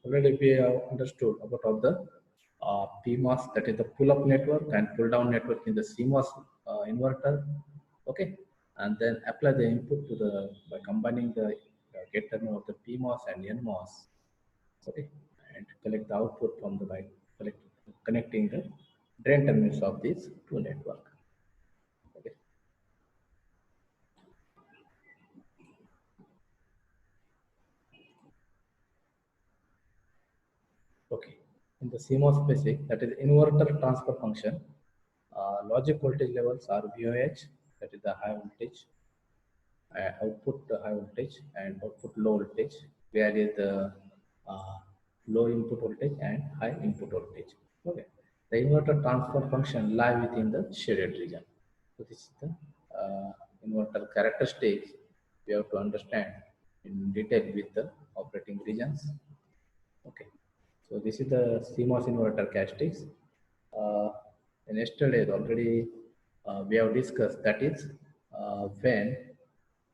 already we have understood about all the PMOS, that is the pull-up network, and pull-down network in the CMOS inverter. Okay, and then apply the input to the by combining the gate terminal of the PMOS and NMOS. Okay, and collect the output from the by connecting the drain terminals of these two network. Okay. Okay. In the CMOS basic, that is inverter transfer function, logic voltage levels are VOH, that is the high voltage, output high voltage and output low voltage, where is the uh, low input voltage and high input voltage. Okay. The inverter transfer function lie within the shaded region. So this is the inverter characteristics we have to understand in detail with the operating regions. Okay. So this is the CMOS inverter characteristics. In yesterday already we have discussed, that is when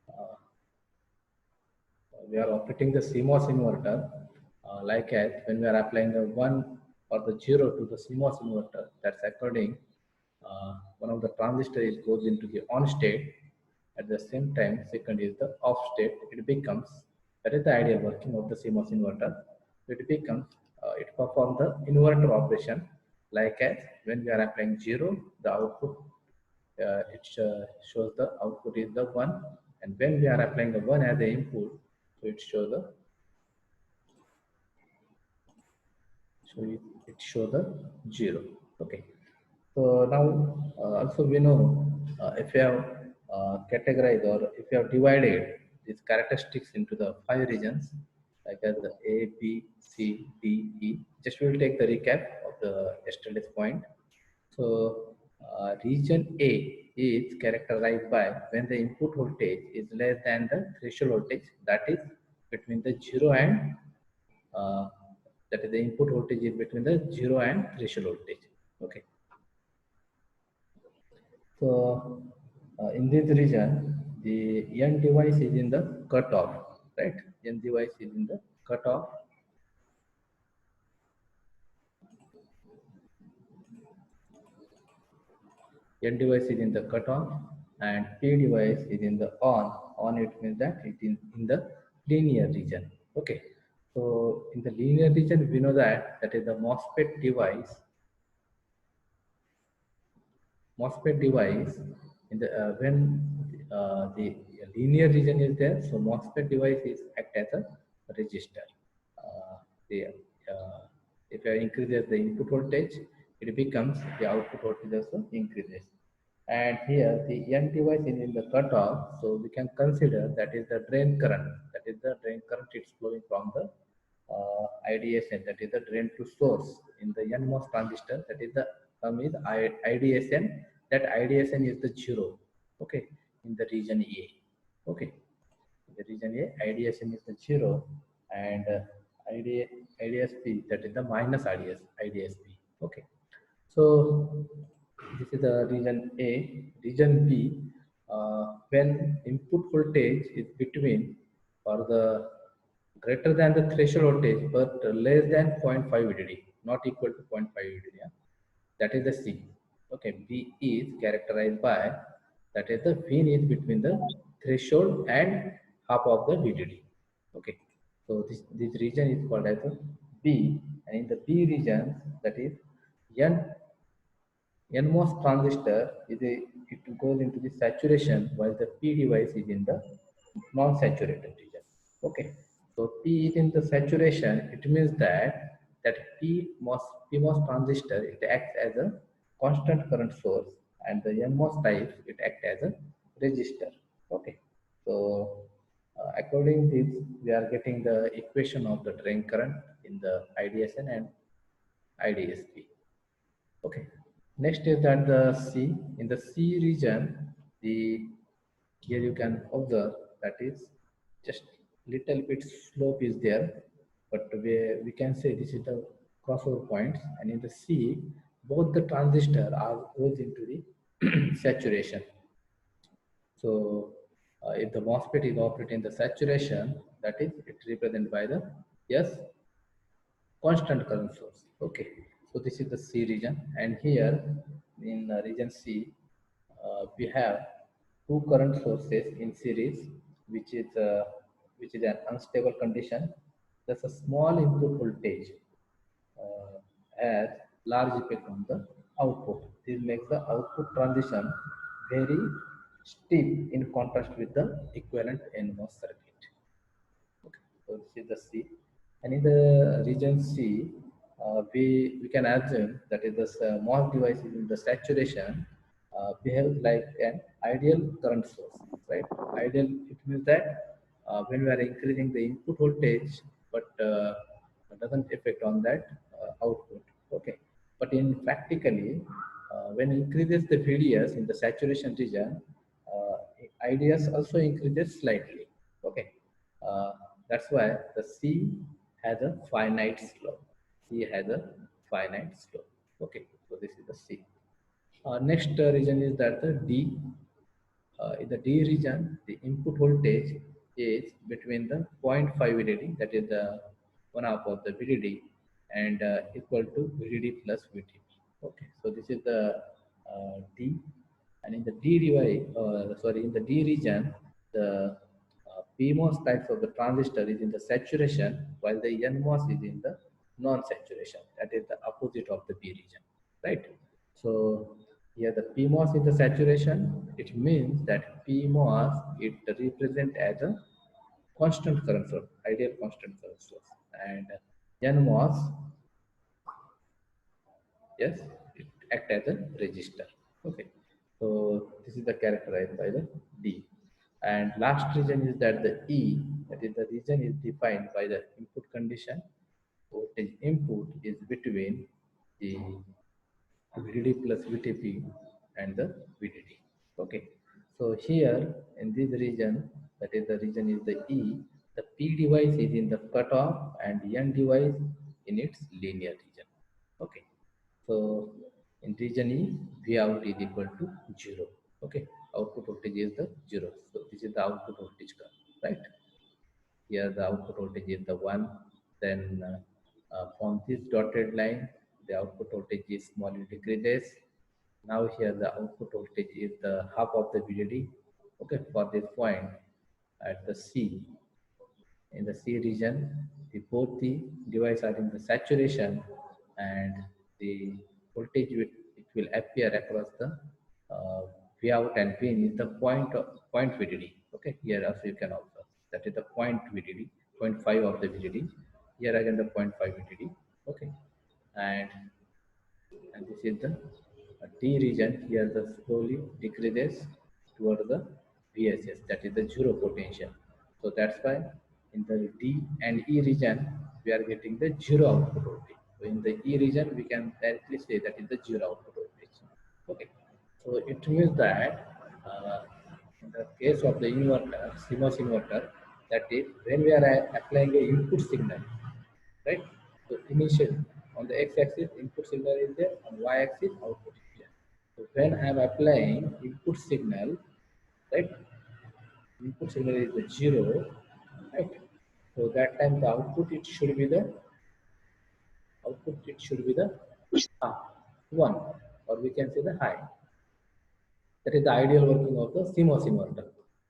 uh, we are operating the CMOS inverter, like as when we are applying the 1 or the 0 to the CMOS inverter, that's according one of the transistors goes into the on state. At the same time, second is the off state. It becomes, that is the ideal working of the CMOS inverter. It becomes, it performs the inverter operation, like as when we are applying 0, the output it shows the output is the 1, and when we are applying the 1 as the input, so it shows the it shows the 0. Okay. So now also we know if you have categorized or if you have divided these characteristics into the 5 regions, like as the A, B, C, D, E. Just we will take the recap of the yesterday's point. So region A is characterized by when the input voltage is less than the threshold voltage, that is between the 0 and uh, that is the input voltage is between the 0 and threshold voltage. Okay. So in this region, the N device is in the cutoff, right? N device is in the cutoff. N device is in the cutoff, and P device is in the on. On, it means that it is in the linear region. Okay. So in the linear region, we know that that is the MOSFET device. MOSFET device in the when the linear region is there, so MOSFET device is act as a resistor. The if you increases the input voltage, it becomes the output voltage also increases. And here the N device is in the cutoff, so we can consider that is the drain current. That is the drain current, it's flowing from the IDSN, that is the drain to source in the NMOS transistor. That is the term is IDSN. That IDSN is the 0. Okay, in the region A. Okay, in the region A, IDSN is the 0, and IDSP, that is the minus IDSP. Okay, so this is the region A. Region B, when input voltage is between or the greater than the threshold voltage but less than 0.5 VDD, not equal to 0.5 VDD. Yeah? That is the C. Okay, B is characterized by, that is the VIN is between the threshold and half of the VDD. Okay, so this region is called as the B, and in the B region, that is NMOS transistor is it goes into the saturation, while the P device is in the non-saturated region. Okay, so P is in the saturation. It means that PMOS transistor, it acts as a constant current source, and the NMOS type, it acts as a resistor. Okay, so according to this, we are getting the equation of the drain current in the IDSN and IDSP. Okay. Next is that the C. In the C region, the here you can observe that is just little bit slope is there, but we can say this is the crossover points, and in the C, both the transistor are goes into the saturation. So if the MOSFET is operating the saturation, that is it represented by the S, constant current source. Okay, so this is the C region, and here in region C, we have two current sources in series, which is an unstable condition. There's a small input voltage has large effect on the output. This makes the output transition very steep in contrast with the equivalent NMOS circuit. Okay, so this is the C. And in the region C, we can assume that is the MOS device is in the saturation behaves like an ideal current source, right? Ideal, it means that when we are increasing the input voltage, but doesn't affect on that output. Okay, but in practically, when increases the VDS in the saturation region, IDS also increases slightly. Okay, uh, that's why the C has a finite slope. C has a finite slope. Okay, so this is the C. Next region is that the D. In the D region, the input voltage is between the 0.5 VDD, that is the one half of the VDD, and equal to VDD plus VTP. Okay, so this is the D, and in the in the D region, the PMOS types of the transistor is in the saturation, while the NMOS is in the non-saturation. That is the opposite of the B region, right? So here the PMOS in the saturation, it means that PMOS it represent as a constant current source, ideal constant current source, and NMOS, yes, it act as a resistor. Okay, so this is the characterized by the D. And last region is that the E, that is the region is defined by the input condition. Voltage input is between the VDD plus VTP and the VDD. Okay, so here in this region, that is the region is the E, the P device is in the cutoff and N device in its linear region. Okay, so in region E, V out is equal to 0. Okay, output voltage is the 0. So this is the output voltage curve, right? Here the output voltage is the 1. Then from this dotted line, the output voltage is small decreases. Now here the output voltage is the half of the VDD. Okay, for this point at the C, in the C region, both the devices are in the saturation, and the voltage it will appear across the V out and V in is the point VDD. Okay, here also you can observe that is the point VDD, zero point 0.5 of the VDD. Here again the 0.5 VDD. Okay, and this is the D region. Here the slowly decreases toward the VSS, that is the zero potential. So that's why in the D and E region we are getting the zero output voltage. So in the E region we can directly say that is the zero output voltage. Okay, so it means that in the case of the inverter, CMOS inverter, that is when we are applying a input signal, right? So initial on the x-axis input signal is there, on y-axis output is there. So when I am applying input signal, right? Input signal is the 0, right? So that time the output it should be the 1, or we can say the high. That is the ideal working of the CMOS inverter.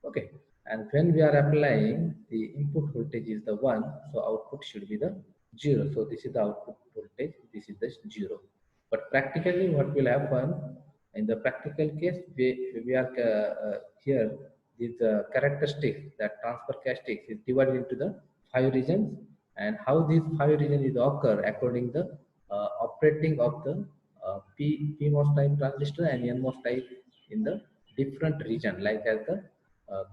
Okay. And when we are applying, the input voltage is the 1, so output should be the 0. So this is the output voltage, this is the 0. But practically what will happen, in the practical case, we are here, these characteristics, that transfer characteristics is divided into the 5 regions, and how these 5 regions is occur according the operating of the PMOS type transistor and NMOS type in the different region, like as the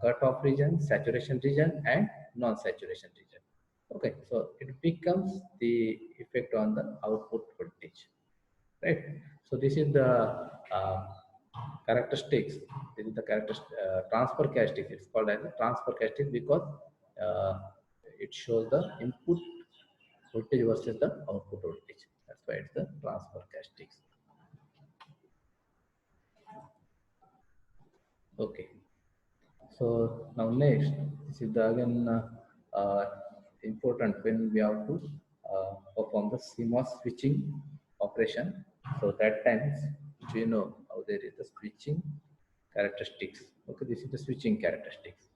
cutoff region, saturation region, and non-saturation region. Okay, so it becomes the effect on the output voltage, right? So this is the characteristics. This is the transfer characteristics. It's called as a transfer characteristics because it shows the input voltage versus the output voltage. That's why it's the transfer characteristics. Okay. So now next, this is the again important when we have to perform the CMOS switching operation. So that times you know how there is the switching characteristics. Okay, this is the switching characteristics.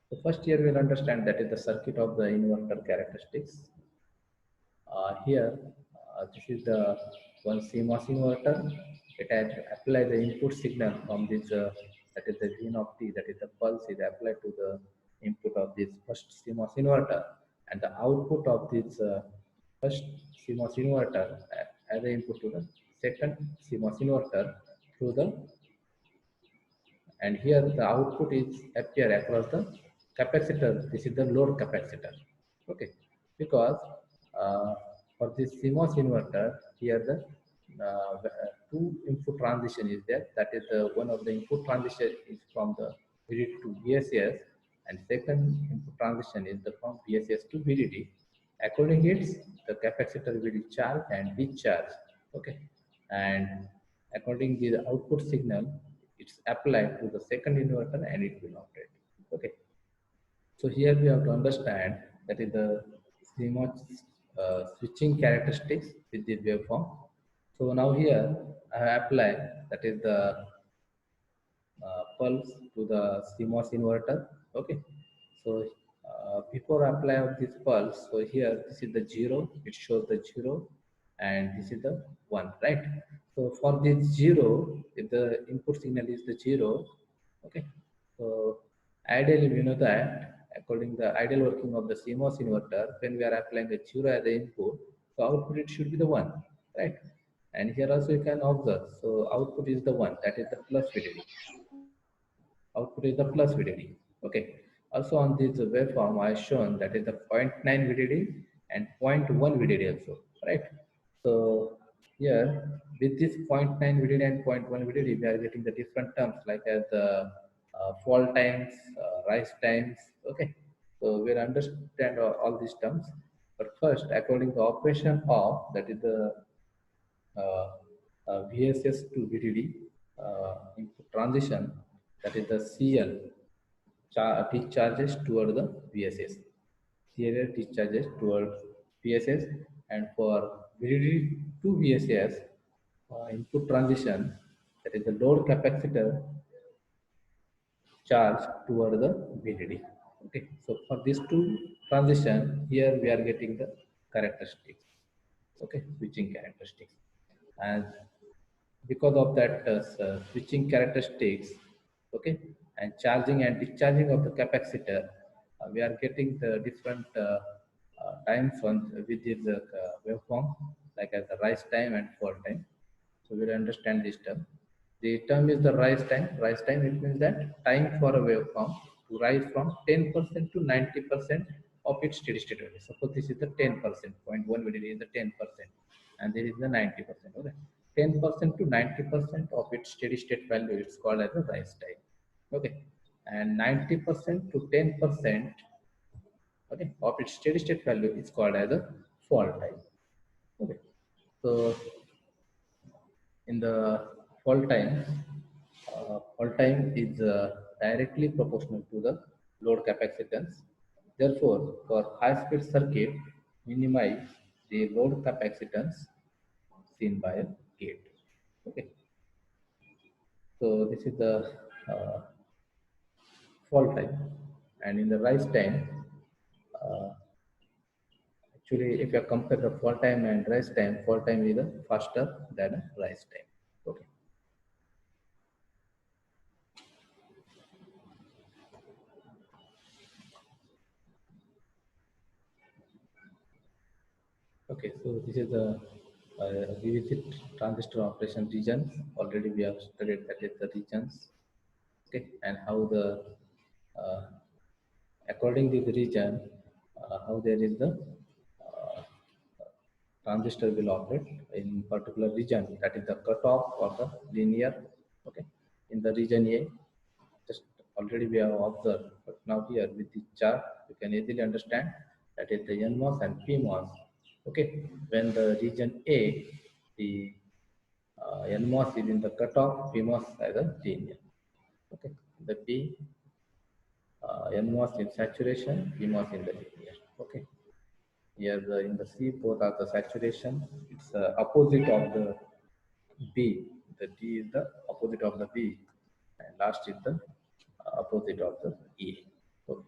So first here we'll understand that is the circuit of the inverter characteristics. Here, this is the one CMOS inverter. It has applied the input signal from this, that is the V of T, that is the pulse is applied to the input of this first CMOS inverter, and the output of this first CMOS inverter as the input to the second CMOS inverter through the, and here the output is appear across the capacitor. This is the load capacitor. Okay, because uh, for this CMOS inverter, here the two input transition is there. That is the one of the input transition is from the VDD to VSS, and second input transition is the from VSS to VDD. According it's the capacitor will be charged and discharged. Okay, and according to the output signal, it's applied to the second inverter and it will operate. Okay, so here we have to understand that is the CMOS switching characteristics with this waveform. So now here I have applied that is the pulse to the CMOS inverter. Okay, so before apply of this pulse, so here this is the 0, it shows the 0, and this is the 1, right? So for this 0, if the input signal is the 0, okay, so ideally we know that according to the ideal working of the CMOS inverter, when we are applying the 0 as the input, so output it should be the 1, right? And here also you can observe, so output is the 1, that is the plus VDD. Output is the plus VDD. Okay. Also on this waveform, I shown that is the 0.9 VDD and 0.1 VDD also, right? So here with this 0.9 VDD and 0.1 VDD, we are getting the different terms like as the fall times, rise times. Okay. So we'll understand all these terms. But first, according to operation of, that is the VSS to VDD input transition, that is the CL discharges toward the VSS. CL discharges towards VSS, and for VDD to VSS input transition, that is the load capacitor charge toward the VDD. Okay, so for these two transition, here we are getting the characteristics. Okay, switching characteristics, and because of that switching characteristics, okay, and charging and discharging of the capacitor, we are getting the different times on with this waveform, like as the rise time and fall time. So we'll understand this term. The term is the rise time. Rise time, it means that time for a waveform to rise from 10% to 90% of its steady state value. Suppose this is the 10%, 0.1 VDD is the 10%, and this is the 90%. Okay, 10% to 90% of its steady state value is called as a rise time. Okay, and 90% to 10%, okay, of its steady state value is called as a fall time. Okay, so in the fall time is directly proportional to the load capacitance. Therefore, for high-speed circuit, minimize the load capacitance seen by a gate. Okay, so this is the uh, fall time, and in the rise time, uh, actually, if you compare the fall time and rise time, fall time is faster than rise time. Okay. Okay, so this is the revisit transistor operation regions. Already we have studied that is the regions. Okay, and how the uh, according to the region, how there is the uh, transistor will operate in particular region, that is the cutoff or the linear. Okay, in the region A, just already we have observed, but now here with the chart you can easily understand that is the NMOS and PMOS. Okay, when the region A, the NMOS is in the cutoff, PMOS as a linear. Okay, the P, NMOS in saturation, PMOS in the linear. Okay, Here in the C, both are the saturation. It's opposite of the B. The D is the opposite of the B, and last is the opposite of the E. So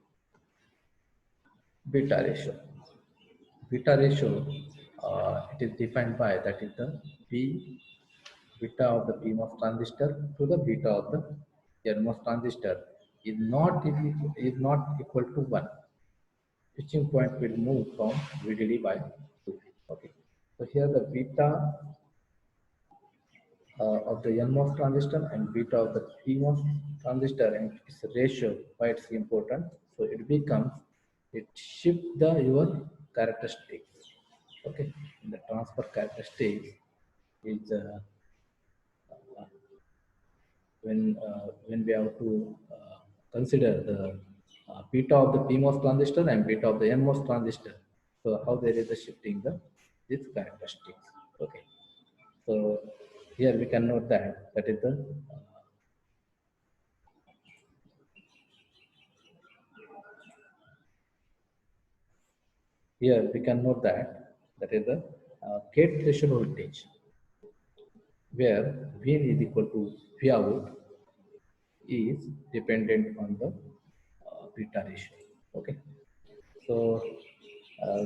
beta ratio. Beta ratio, it is defined by, that is the B beta of the PMOS transistor to the beta of the NMOS transistor is not equal to 1. Switching point will move from VDD by 2. Okay. So here the beta of the NMOS transistor and beta of the PMOS transistor, and its ratio, why it's important. So it shift the your characteristics. Okay, the transfer characteristics is when we have to consider the beta of the PMOS transistor and beta of the NMOS transistor. So how there is a shifting the these characteristics. Okay, so here we can note that is the here we can note that is the gate threshold voltage, where Vin is equal to V out is dependent on the beta ratio. Okay, so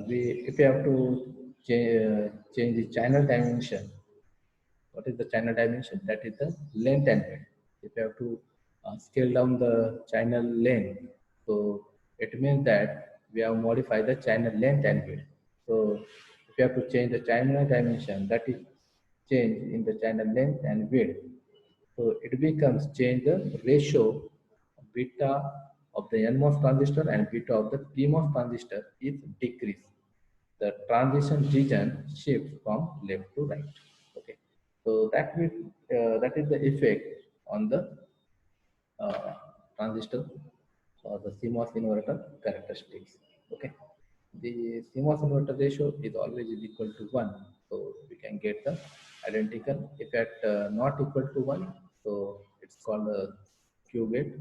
if we have to change the channel dimension, what is the channel dimension? That is the length and width. If you have to scale down the channel length, so it means that we have modified the channel length and width. So if you have to change the channel dimension, that is change in the channel length and width. So it becomes change the ratio beta of the NMOS transistor and beta of the PMOS transistor is decreased. The transition region shifts from left to right. Okay, so that is the effect on the transistor or the CMOS inverter characteristics. Okay, the CMOS inverter ratio is always is equal to 1, so we can get the identical. If at not equal to 1, so it's called a Q gate.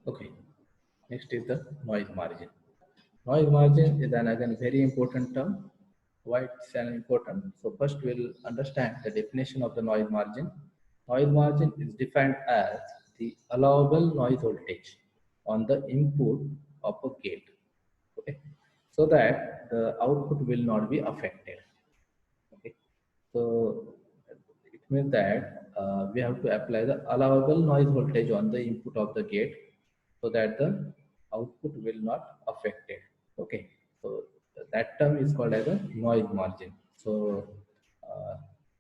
Okay, next is the noise margin. Noise margin is an again very important term. Why it's an important? So first we'll understand the definition of the noise margin. Noise margin is defined as the allowable noise voltage on the input of a gate. Okay, so that the output will not be affected. Okay, so it means that we have to apply the allowable noise voltage on the input of the gate so that the output will not affect it. Okay, so that term is called as a noise margin. So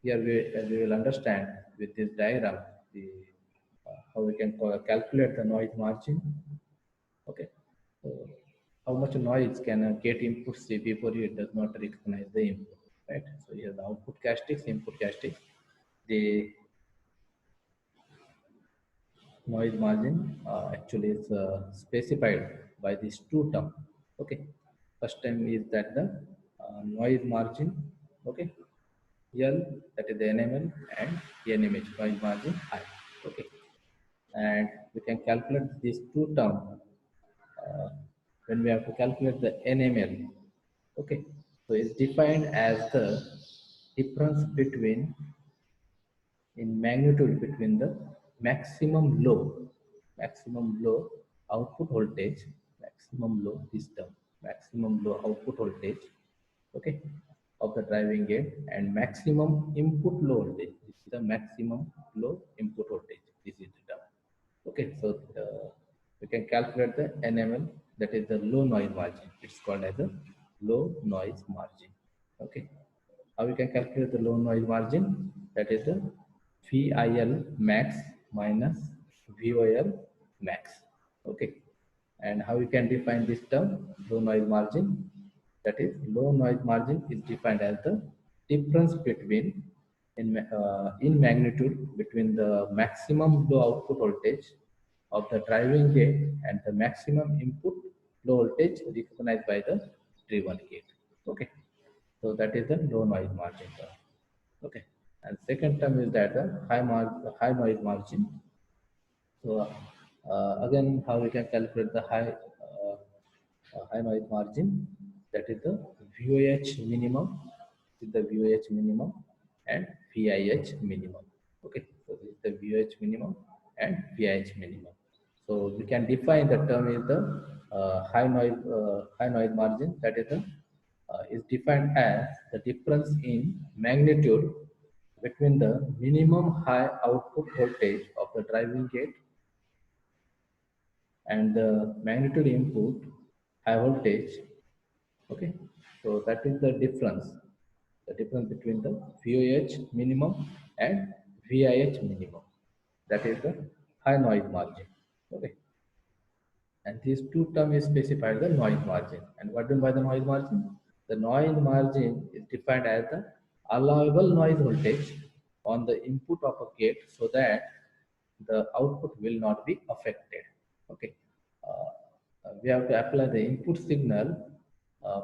here we will understand with this diagram the how we can calculate the noise margin. Okay, so how much noise can a gate input see before it does not recognize the input, right? So here the output characteristics, input characteristics, the noise margin actually is specified by these two terms. Okay, first term is that the noise margin. Okay, L, that is the NML, and NMH, noise margin I. Okay, and we can calculate these two terms when we have to calculate the NML. Okay, so it's defined as the difference between in magnitude between the maximum low output voltage, maximum low this term, maximum low output voltage, okay, of the driving gate, and maximum input low voltage. This is the maximum low input voltage. This is the term. Okay, so we can calculate the NML, that is the low noise margin. It's called as a low noise margin. Okay, how we can calculate the low noise margin? That is the VIL max minus VOL max. Okay, and how we can define this term, low noise margin? That is, low noise margin is defined as the difference between in magnitude between the maximum low output voltage of the driving gate and the maximum input low voltage recognized by the driven gate. Okay, so that is the low noise margin term. Okay, and second term is that the high noise margin. So again, how we can calculate the high noise margin? That is the VOH minimum, with the VOH minimum and VIH minimum. Okay, so this is the VOH minimum and VIH minimum. So we can define the term is the high noise margin. That is defined as the difference in magnitude between the minimum high output voltage of the driving gate and the magnitude input high voltage. Okay, so that is the difference between the VOH minimum and VIH minimum. That is the high noise margin. Okay, and these two terms is specified the noise margin. And what do you mean by the noise margin? The noise margin is defined as the allowable noise voltage on the input of a gate so that the output will not be affected. Okay, we have to apply the input signal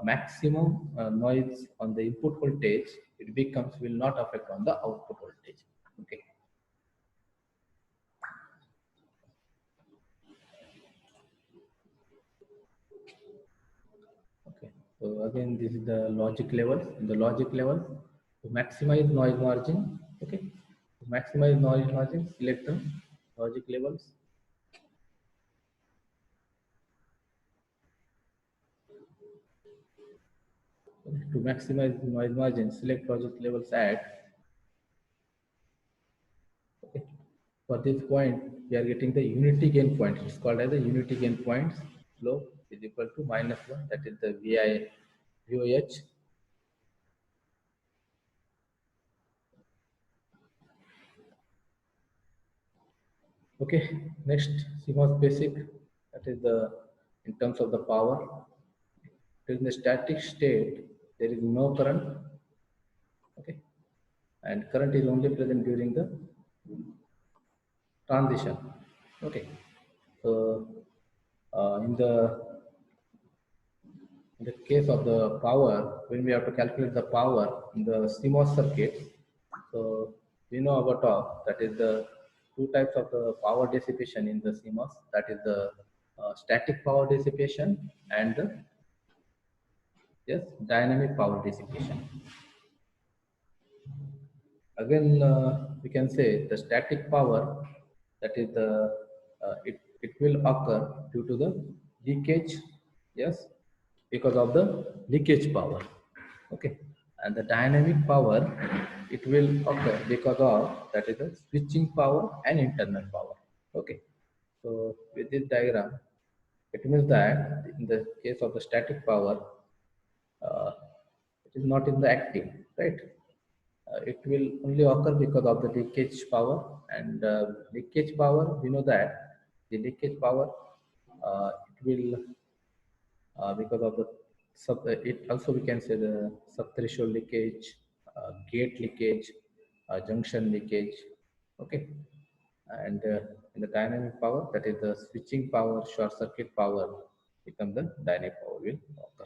maximum noise on the input voltage. It becomes will not affect on the output voltage. Okay. Okay. So again, this is the logic level. In the logic level, to maximize noise margin. Okay. To maximize noise margin, select the logic levels. Okay. To maximize the noise margin, select logic levels at. Okay. For this point, we are getting the unity gain point. It's called as the unity gain point. Slope is equal to -1. That is the VOH. Okay. Next, CMOS basic. That is the in terms of the power. In the static state, there is no current. Okay, and current is only present during the transition. Okay, so in the case of the power, when we have to calculate the power in the CMOS circuit, so we know about that is the two types of the power dissipation in the CMOS. That is the static power dissipation and the dynamic power dissipation. Again, we can say the static power, that is the it will occur due to the leakage, yes, because of the leakage power. Okay, and the dynamic power, it will occur because of that is the switching power and internal power. Okay, so with this diagram, it means that in the case of the static power, uh, it is not in the active, right? It will only occur because of the leakage power, and leakage power, we know that the leakage power, it will because of the it also we can say the subthreshold leakage, gate leakage, junction leakage. Okay, and in the dynamic power, that is the switching power, short circuit power become the dynamic power will occur.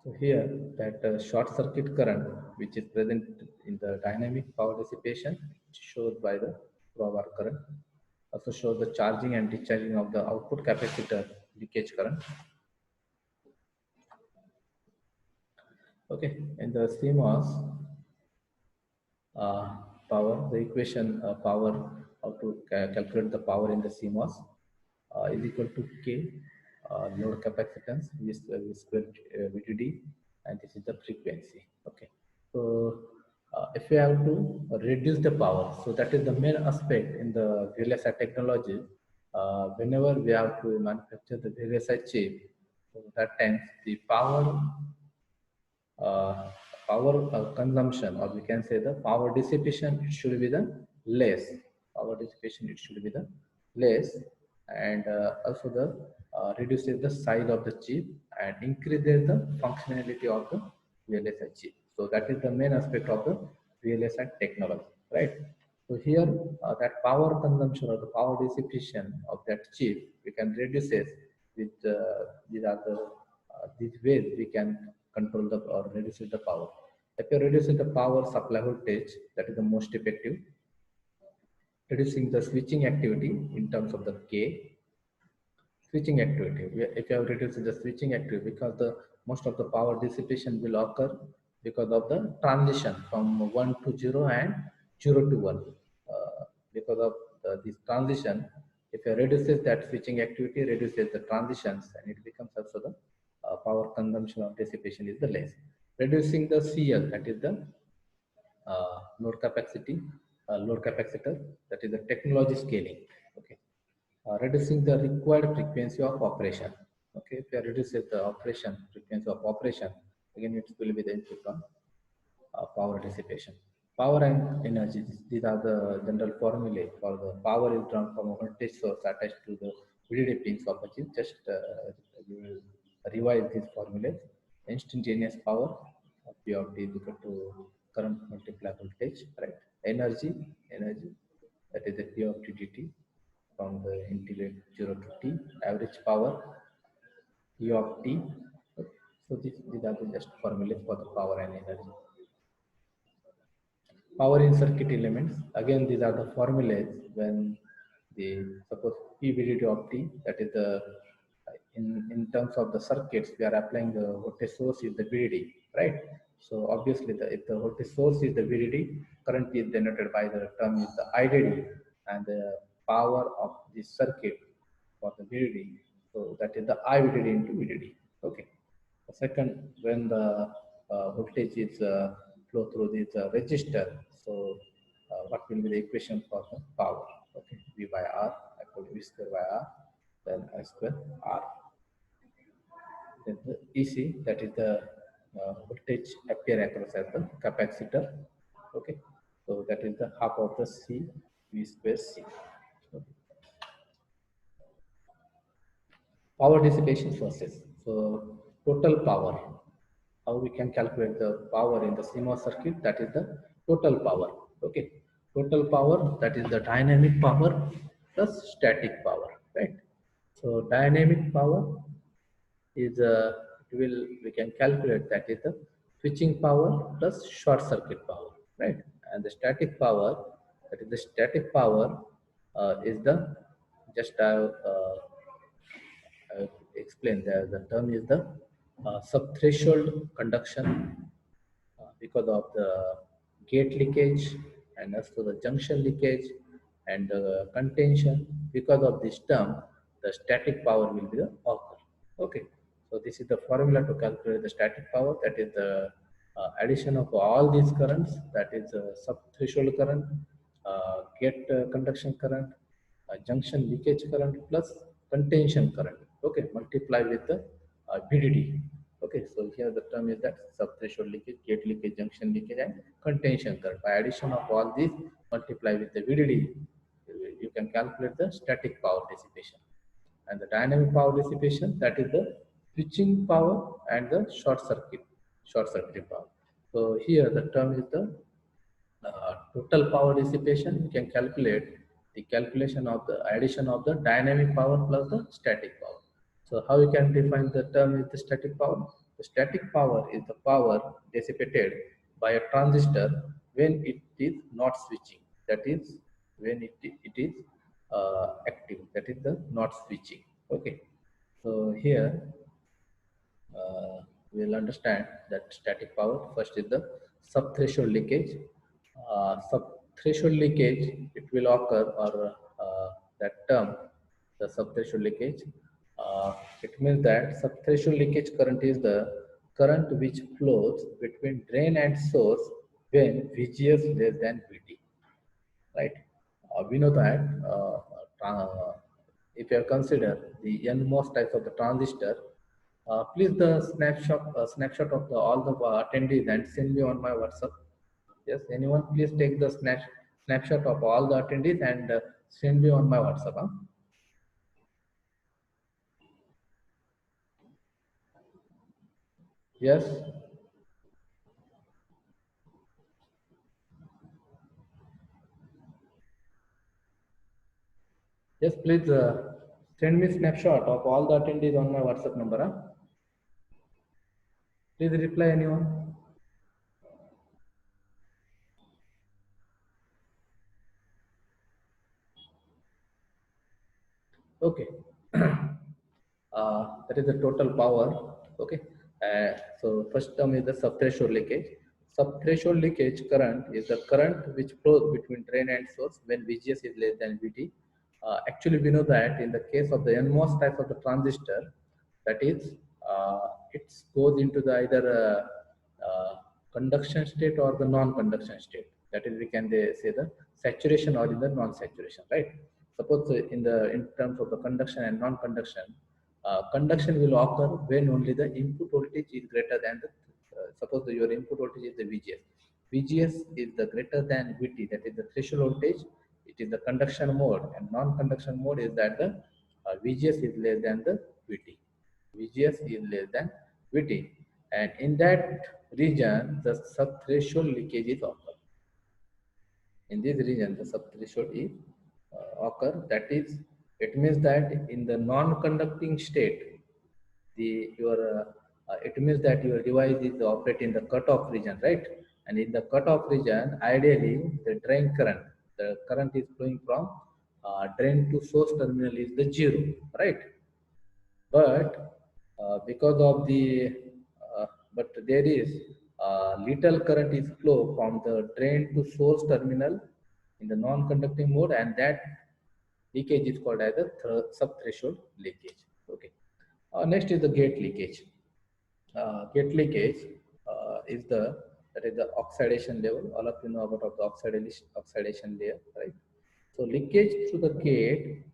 So here that short circuit current, which is present in the dynamic power dissipation, showed by the crowbar current, also shows the charging and discharging of the output capacitor leakage current. Okay, in the CMOS power, the equation power, how to calculate the power in the CMOS is equal to K, load capacitance, V square VDD, and this is the frequency. Okay, so if we have to reduce the power, so that is the main aspect in the VLSI technology. Whenever we have to manufacture the VLSI chip, so that times the power consumption, or we can say the power dissipation, it should be the less. Power dissipation, it should be the less, and also the reduces the size of the chip and increases the functionality of the VLSI chip. So that is the main aspect of the VLSI technology, right? So here, that power consumption or the power dissipation of that chip, we can reduce it with these are the these ways we can control the or reduce the power. If you reduce the power supply voltage, that is the most effective. Reducing the switching activity in terms of the K. Switching activity. If you have reduced the switching activity, because the most of the power dissipation will occur because of the transition from 1 to 0 and 0 to 1. Because of this transition, if you reduces that switching activity, reduces the transitions, and it becomes also the power consumption or dissipation is the less. Reducing the CL, that is the load capacity, load capacitor, that is the technology scaling. Okay, reducing the required frequency of operation. Okay, if you reduce the operation frequency of operation, again it will be the input on power dissipation. Power and energy, these are the general formulae for the power is drawn from a voltage source attached to the VDD pins of a chip. Just we will revise these formulas. Instantaneous power, P of T is equal to current multiplied voltage, right? Energy, that is the P of T dt from the integrate 0 to T. Average power, E of T. So these are the just formulas for the power and energy. Power in circuit elements, again these are the formulas when the suppose P VDD of T, that is the in terms of the circuits we are applying the voltage source is the VDD, right? So obviously if the voltage source is the VDD, current is denoted by the term is the IDD, and the power of the circuit for the VDD, so that is the I VDD into VDD. Okay. Second, when the voltage is flow through this resistor, so what will be the equation for the power? Okay, V by R equal to V square by R, then I square R. Then the EC, that is the voltage appear across as the capacitor. Okay, so that is the half of the C, V square C. Okay. Power dissipation sources. So total power, how we can calculate the power in the CMOS circuit, that is the total power. Okay, total power, that is the dynamic power plus static power, right? So dynamic power is we can calculate, that is the switching power plus short circuit power, right? And the static power, that is the static power is the just I explained there. The term is the subthreshold conduction because of the gate leakage and also the junction leakage and contention. Because of this term, the static power will be the occur. Okay, so this is the formula to calculate the static power. That is the addition of all these currents. That is subthreshold current, gate conduction current, junction leakage current plus contention current. Okay, multiply with the VDD. Okay, so here the term is that subthreshold leakage, gate leakage, junction leakage, and contention current. By addition of all these, multiply with the VDD, you can calculate the static power dissipation. And the dynamic power dissipation, that is the switching power and the short circuit power. So here the term is the total power dissipation. You can calculate the calculation of the addition of the dynamic power plus the static power. So how you can define the term is the static power? The static power is the power dissipated by a transistor when it is not switching. That is when it is active. That is the not switching. Okay. So here we'll understand that static power. First is the subthreshold leakage. Subthreshold leakage, it will occur, or that term, the subthreshold leakage, it means that subthreshold leakage current is the current which flows between drain and source when VGS less than VT, right? We know that if you have considered the NMOS types of the transistor, please the snapshot of all the attendees and send me on my WhatsApp. Yes, anyone please take the snapshot of all the attendees and send me on my WhatsApp. Huh? Yes. Yes, please send me snapshot of all the attendees on my WhatsApp number. Huh? Please reply anyone. Okay. That is the total power. Okay. So first term is the subthreshold leakage. Subthreshold leakage current is the current which flows between drain and source when VGS is less than VT. Actually, we know that in the case of the NMOS type of the transistor, that is, it goes into the either conduction state or the non-conduction state. That is, we can say the saturation or in the non-saturation, right? Suppose in terms of the conduction and non-conduction, conduction will occur when only the input voltage is greater than the suppose your input voltage is the VGS. VGS is the greater than VT, that is the threshold voltage. It is the conduction mode, and non-conduction mode is that the VGS is less than the VT. VGS is less than VT, and in that region the subthreshold leakage is occur. In this region the subthreshold is occur. That is, it means that in the non-conducting state, the your it means that your device is operating in the cutoff region, right? And in the cutoff region, ideally the drain current, the current is flowing from drain to source terminal is the zero, right? But because of the but there is little current is flow from the drain to source terminal in the non-conducting mode, and that leakage is called as a sub-threshold leakage. Okay. Next is the gate leakage. Gate leakage is the that is the oxidation level. All of you know about the oxidation layer, right? So leakage through the gate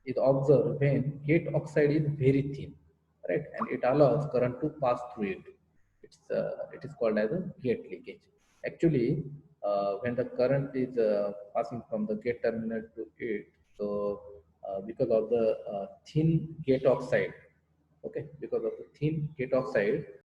is observed when gate oxide is very thin, right? And it allows current to pass through it. It is called as a gate leakage. Actually, when the current is passing from the gate terminal to it, so because of the thin gate oxide, okay, because of the thin gate oxide,